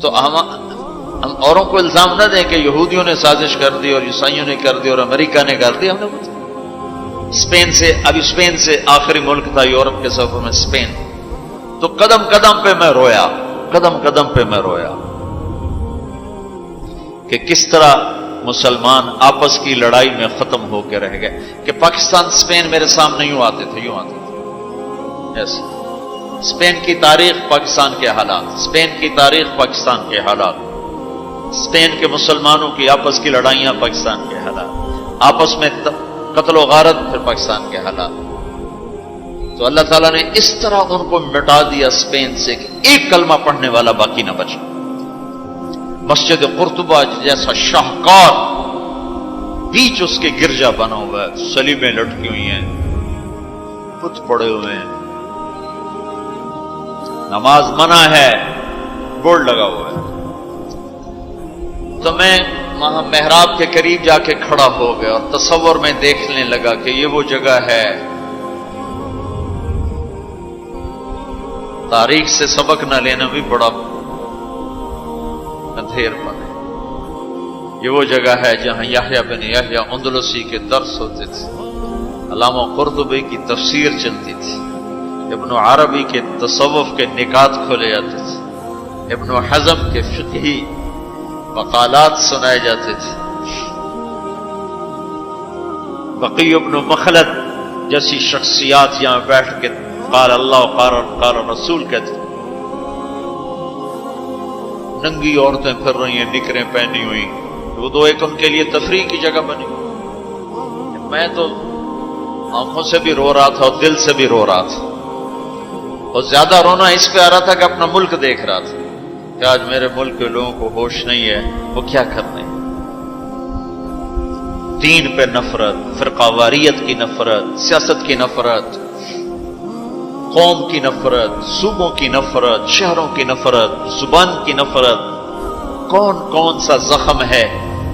تو ہم اوروں کو الزام نہ دیں کہ یہودیوں نے سازش کر دی اور عیسائیوں نے کر دی اور امریکہ نے کر دی. ہم نے اسپین سے آخری ملک تھا یورپ کے سفر میں اسپین. تو قدم قدم پہ میں رویا، قدم قدم پہ میں رویا کہ کس طرح مسلمان آپس کی لڑائی میں ختم ہو کے رہ گئے. کہ پاکستان اسپین میرے سامنے یوں آتے تھے ایسے. اسپین کی تاریخ، پاکستان کے حالات، اسپین کی تاریخ، پاکستان کے حالات، اسپین کے مسلمانوں کی آپس کی لڑائیاں، پاکستان کے حالات، آپس میں قتل و غارت، پھر پاکستان کے حالات. تو اللہ تعالیٰ نے اس طرح ان کو مٹا دیا اسپین سے کہ ایک کلمہ پڑھنے والا باقی نہ بچا. مسجد قرطبہ جیسا شاہکار بیچ اس کے گرجا بنا ہوا ہے، سلیبیں لٹکی ہوئی ہیں، بت پڑے ہوئے ہیں، نماز منع ہے، بورڈ لگا ہوا ہے. تو میں وہاں محراب کے قریب جا کے کھڑا ہو گیا اور تصور میں دیکھنے لگا کہ یہ وہ جگہ ہے. تاریخ سے سبق نہ لینا بھی بڑا اندھیر پن ہے. یہ وہ جگہ ہے جہاں یحییٰ بن یحییٰ اندلسی کے درس ہوتے تھے، علامہ قرطبی کی تفسیر چلتی تھی، ابن عربی کے تصوف کے نکات کھولے جاتے تھے، ابن حزم کے فقہی مقالات سنائے جاتے تھے، بقی ابن مخلد جیسی شخصیات یہاں بیٹھ کے قال اللہ قال رسول کہتے. ننگی عورتیں پھر رہی ہیں نکریں پہنی ہوئی، وہ تو ایک ان کے لیے تفریح کی جگہ بنی. میں تو آنکھوں سے بھی رو رہا تھا اور دل سے بھی رو رہا تھا، اور زیادہ رونا اس پہ آ رہا تھا کہ اپنا ملک دیکھ رہا تھا کہ آج میرے ملک کے لوگوں کو ہوش نہیں ہے، وہ کیا کرنے. دین پہ نفرت، فرقہ واریت کی نفرت، سیاست کی نفرت، قوم کی نفرت، صوبوں کی نفرت، شہروں کی نفرت، زبان کی نفرت. کون کون سا زخم ہے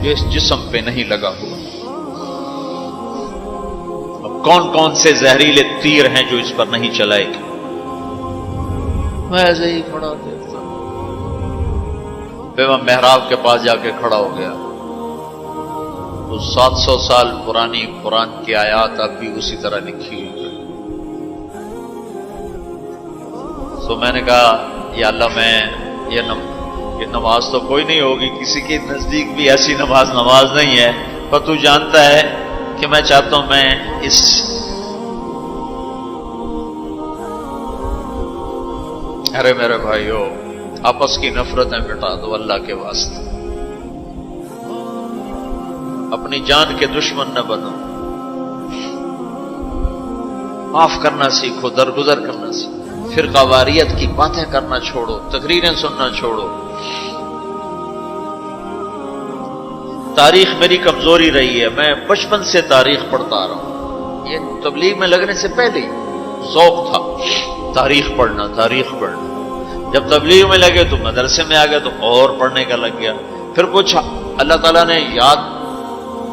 جو اس جسم پہ نہیں لگا ہوا؟ اب کون کون سے زہریلے تیر ہیں جو اس پر نہیں چلائے گے؟ میں ایسے ہی کھڑا دیکھتا. پھر میں محراب کے پاس جا کے کھڑا ہو گیا. تو 700 سال پرانی قرآن کی آیات اب بھی اسی طرح لکھی ہوئی ہے. تو میں نے کہا یا اللہ، میں یہ نماز تو کوئی نہیں ہوگی، کسی کے نزدیک بھی ایسی نماز نہیں ہے، پر تو جانتا ہے کہ میں چاہتا ہوں میں اس ارے میرے بھائیو، آپس کی نفرتیں مٹا دو اللہ کے واسطے. اپنی جان کے دشمن نہ بنو. معاف کرنا سیکھو، درگزر کرنا سیکھو. فرقہ واریت کی باتیں کرنا چھوڑو، تقریریں سننا چھوڑو. تاریخ میری کمزوری رہی ہے، میں بچپن سے تاریخ پڑھتا آ رہا ہوں. یہ تبلیغ میں لگنے سے پہلے ہی ذوق تھا تاریخ پڑھنا. جب تبلیغ میں لگے تو مدرسے میں آ گئے تو اور پڑھنے کا لگ گیا. پھر کچھ اللہ تعالیٰ نے یاد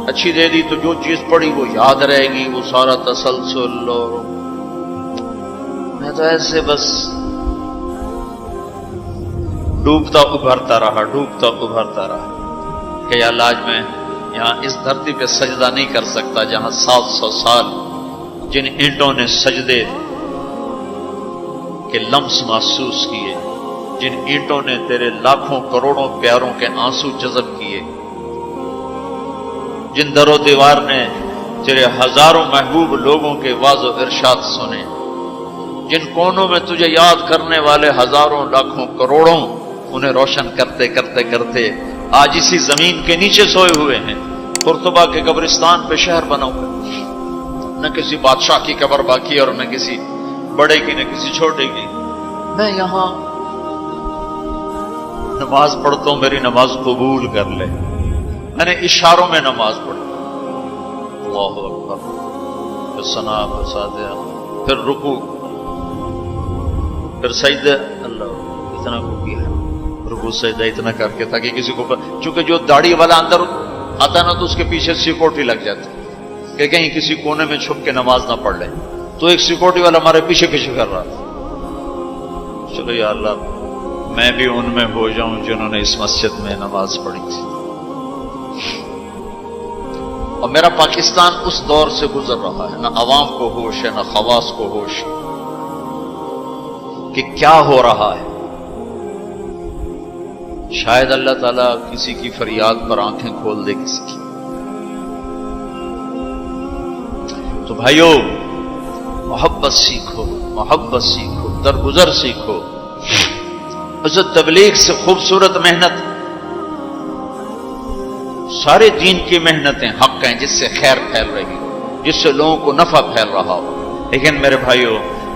اچھی دے دی تو جو چیز پڑھی وہ یاد رہے گی، وہ سارا تسلسل. اور میں تو ایسے بس ڈوبتا ابھرتا رہا کہ یا اللہ، آج میں یہاں اس دھرتی پہ سجدہ نہیں کر سکتا جہاں 700 سال جن اینٹوں نے سجدے کے لمس محسوس کیے، جن اینٹوں نے تیرے لاکھوں کروڑوں پیاروں کے آنسو جذب کیے، جن در و دیوار نے تیرے ہزاروں محبوب لوگوں کے واز و ارشاد سنے، جن کونوں میں تجھے یاد کرنے والے ہزاروں لاکھوں کروڑوں، انہیں روشن کرتے کرتے آج اسی زمین کے نیچے سوئے ہوئے ہیں. قرطبہ کے قبرستان پہ شہر بنا ہوا، نہ کسی بادشاہ کی قبر باقی اور نہ کسی بڑے کی نہ کسی چھوٹے کی. میں یہاں نماز پڑھتا ہوں، میری نماز قبول کر لے. میں نے اشاروں میں نماز پڑھی، اللہ اکبر، پھر ثنا، پھر سجدہ، پھر رکوع، پھر سجدہ. اللہ اتنا کو کیا ہے، رکوع سجدہ اتنا کر کے تاکہ کسی کو، چونکہ جو داڑھی والا اندر آتا نا تو اس کے پیچھے سیکورٹی لگ جاتی کہ کہیں کسی کونے میں چھپ کے نماز نہ پڑھ لے. تو ایک سیکورٹی والا ہمارے پیچھے کر رہا تھا. چلو یا اللہ، میں بھی ان میں ہو جاؤں جنہوں نے اس مسجد میں نماز پڑھی تھی. اور میرا پاکستان اس دور سے گزر رہا ہے، نہ عوام کو ہوش ہے نہ خواص کو ہوش کہ کیا ہو رہا ہے. شاید اللہ تعالیٰ کسی کی فریاد پر آنکھیں کھول دے کسی کی. تو بھائیو، محبت سیکھو، محبت سیکھو، درگزر سیکھو. اس تبلیغ سے خوبصورت محنت، سارے دین کی محنتیں حق ہیں جس سے خیر پھیل رہی ہو، جس سے لوگوں کو نفع پھیل رہا ہو. لیکن میرے بھائیو،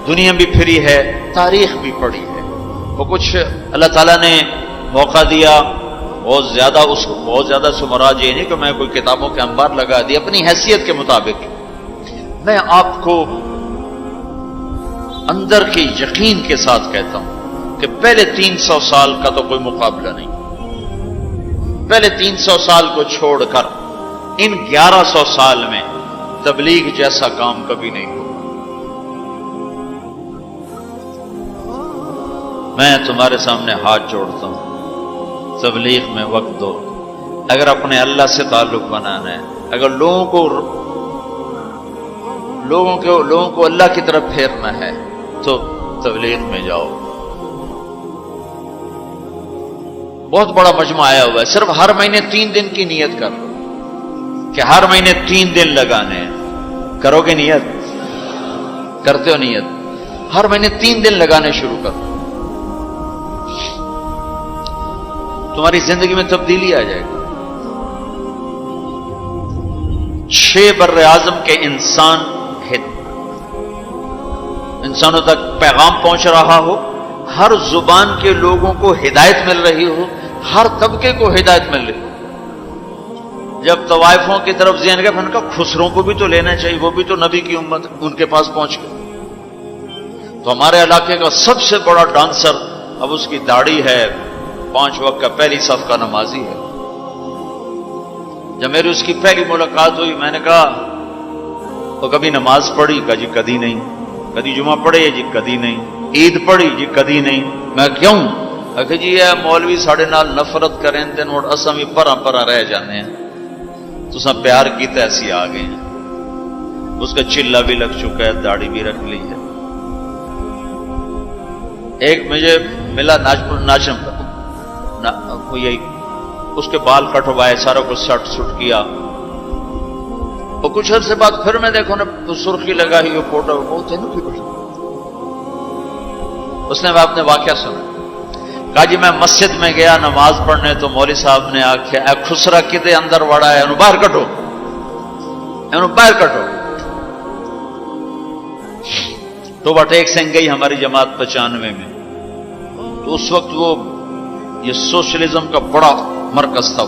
دنیا بھی پھری ہے، تاریخ بھی پڑی ہے. وہ کچھ اللہ تعالیٰ نے موقع دیا، بہت زیادہ سے مراد یہ نہیں کہ میں کوئی کتابوں کے انبار لگا دی. اپنی حیثیت کے مطابق میں آپ کو اندر کے یقین کے ساتھ کہتا ہوں کہ پہلے 300 سال کا تو کوئی مقابلہ نہیں. پہلے 300 سال کو چھوڑ کر ان 1100 سال میں تبلیغ جیسا کام کبھی نہیں ہوا. میں تمہارے سامنے ہاتھ جوڑتا ہوں، تبلیغ میں وقت دو. اگر اپنے اللہ سے تعلق بنانا ہے، اگر لوگوں کو اللہ کی طرف پھیرنا ہے تو تبلیغ میں جاؤ. بہت بڑا مجمع آیا ہوا ہے. صرف ہر مہینے 3 دن کی نیت کر لو کہ ہر مہینے 3 دن لگانے ہیں. کرو گے نیت؟ کرتے ہو نیت؟ ہر مہینے 3 دن لگانے شروع کرو. تمہاری زندگی میں تبدیلی آ جائے گی. 6 بر اعظم کے انسانوں تک پیغام پہنچ رہا ہو، ہر زبان کے لوگوں کو ہدایت مل رہی ہو، ہر طبقے کو ہدایت مل رہی ہو. جب طوائفوں کی طرف ذہن گئے، ان کا خسروں کو بھی تو لینا چاہیے، وہ بھی تو نبی کی امت، ان کے پاس پہنچ گئے. تو ہمارے علاقے کا سب سے بڑا ڈانسر اب اس کی داڑھی ہے، 5 وقت کا پہلی صف کا نمازی ہے. جب میری اس کی پہلی ملاقات ہوئی، میں نے کہا تو کبھی نماز پڑھی؟ کہا جی کدی نہیں. کدی جمعہ پڑھے؟ جی کدی نہیں. عید پڑھی؟ جی کدی نہیں. میں کیوں؟ کہ جی یہ مولوی ساڑھے نال نفرت کریں تے نوڑ اساں بھی پرا رہ جانے ہیں، تو ساں پیار کی ایسی آ گئے ہیں. اس کا چلا بھی لگ چکا ہے، داڑھی بھی رکھ لی ہے. ایک مجھے ملا ناچم یہی، اس کے بال کٹوائے، سارا کچھ سٹ کیا. اور کچھ عرصے بعد پھر میں دیکھو نا سرخی لگا ہی فوٹو، بہت ہے نا کی کچھ. اس نے اپنے واقعہ سنا. کہا جی میں مسجد میں گیا نماز پڑھنے، تو مولوی صاحب نے آخیا اے خسرا کدے اندر وڑا ہے، باہر کٹو، باہر کٹو. تو بٹیک سنگھ گئی ہماری جماعت 95 میں. تو اس وقت وہ یہ سوشلزم کا بڑا مرکز تھا.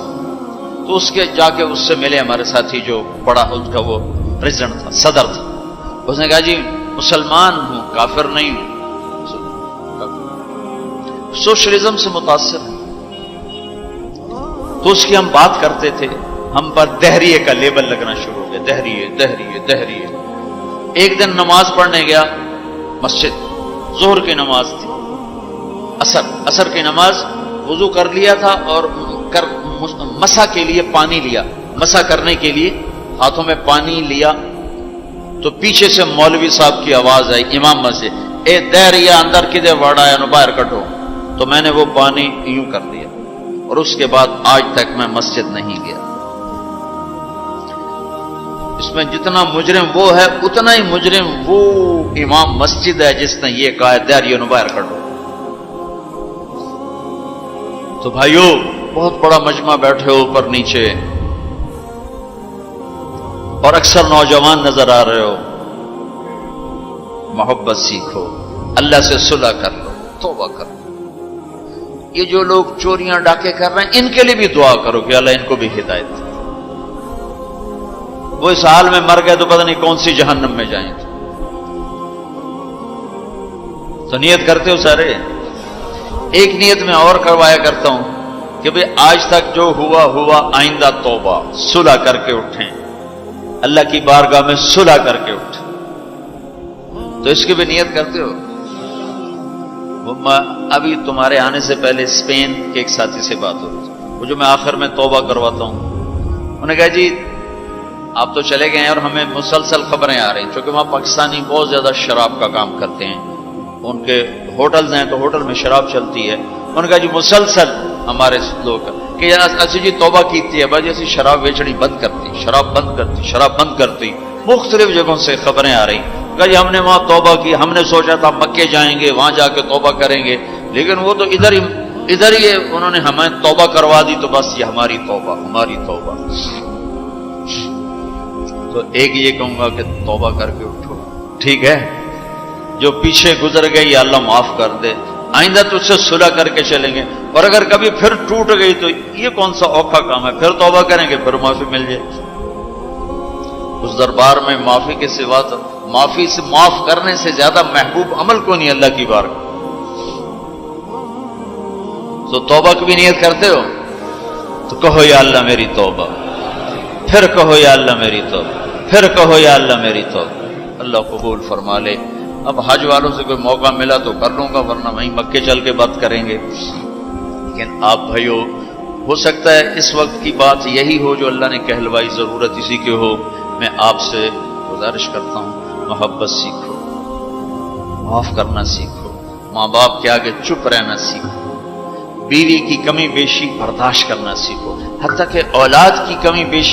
تو اس کے جا کے اس سے ملے ہمارے ساتھی جو بڑا اس کا وہ پریزیڈنٹ تھا، صدر تھا. اس نے کہا جی مسلمان ہوں، کافر نہیں ہوں، سوشلزم سے متاثر ہے. تو اس کی ہم بات کرتے تھے، ہم پر دہریے کا لیبل لگنا شروع ہو گیا، دہریے دہریے دہریے. ایک دن نماز پڑھنے گیا مسجد، ظہر کی نماز تھی، عصر کی نماز. وضو کر لیا تھا اور مسا کے لیے پانی لیا، مسا کرنے کے لیے ہاتھوں میں پانی لیا. تو پیچھے سے مولوی صاحب کی آواز آئی امام مسجد، اے دہریا اندر کدے وڑا ہے، باہر کٹو. تو میں نے وہ پانی یوں کر دیا، اور اس کے بعد آج تک میں مسجد نہیں گیا. اس میں جتنا مجرم وہ ہے، اتنا ہی مجرم وہ امام مسجد ہے جس نے یہ کہا ہے دہریا باہر کٹو. تو بھائیو، بہت بڑا مجمع بیٹھے ہو اوپر نیچے، اور اکثر نوجوان نظر آ رہے ہو. محبت سیکھو، اللہ سے صلح کر لو، توبہ کر لو. یہ جو لوگ چوریاں ڈاکے کر رہے ہیں، ان کے لیے بھی دعا کرو کہ اللہ ان کو بھی ہدایت دے. وہ اس حال میں مر گئے تو پتہ نہیں کون سی جہنم میں جائیں. تو نیت کرتے ہو سارے؟ ایک نیت میں اور کروایا کرتا ہوں کہ بھئی آج تک جو ہوا آئندہ توبہ، صلح کر کے اٹھیں، اللہ کی بارگاہ میں صلح کر کے اٹھیں. تو اس کی بھی نیت کرتے ہو؟ ابھی تمہارے آنے سے پہلے اسپین کے ایک ساتھی سے بات ہو رہی تھی، وہ جو میں آخر میں توبہ کرواتا ہوں، انہوں نے کہا جی آپ تو چلے گئے ہیں اور ہمیں مسلسل خبریں آ رہی ہیں، چونکہ وہاں پاکستانی بہت زیادہ شراب کا کام کرتے ہیں، ان کے ہوٹلز ہیں تو ہوٹل میں شراب چلتی ہے، انہوں نے کہا جی مسلسل ہمارے لوگ کہ اچھی جی توبہ کیتی ہے بھائی اسی شراب بیچنی بند کرتی، شراب بند کرتی، شراب بند کرتی، مختلف جگہوں سے خبریں آ رہی، کہا جی ہم نے وہاں توبہ کی، ہم نے سوچا تھا مکے جائیں گے وہاں جا کے توبہ کریں گے، لیکن وہ تو ادھر ہی انہوں نے ہمیں توبہ کروا دی، تو بس یہ ہماری توبہ ہماری توبہ۔ تو ایک یہ کہوں گا کہ توبہ کر کے اٹھو، ٹھیک ہے، جو پیچھے گزر گئی اللہ معاف کر دے، آئندہ تجھ سے صلح کر کے چلیں گے، اور اگر کبھی پھر ٹوٹ گئی تو یہ کون سا اوکھا کام ہے، پھر توبہ کریں گے، پھر معافی مل جائے۔ اس دربار میں معافی کے سوا تو معافی سے معاف کرنے سے زیادہ محبوب عمل کو نہیں اللہ کی بارگاہ۔ تو توبہ کی بھی نیت کرتے ہو تو کہو یا اللہ میری توبہ، پھر کہو یا اللہ میری توبہ، پھر کہو یا اللہ میری توبہ، اللہ قبول فرما لے۔ اب حج والوں سے کوئی موقع ملا تو کر لوں گا، ورنہ وہیں مکے چل کے بات کریں گے۔ لیکن آپ بھائیو، ہو سکتا ہے اس وقت کی بات یہی ہو جو اللہ نے کہلوائی، ضرورت اسی کی ہو۔ میں آپ سے گزارش کرتا ہوں محبت سیکھو، معاف کرنا سیکھو، ماں باپ کے آگے چپ رہنا سیکھو، بیوی کی کمی بیشی برداشت کرنا سیکھو، حتیٰ کہ اولاد کی کمی بیشی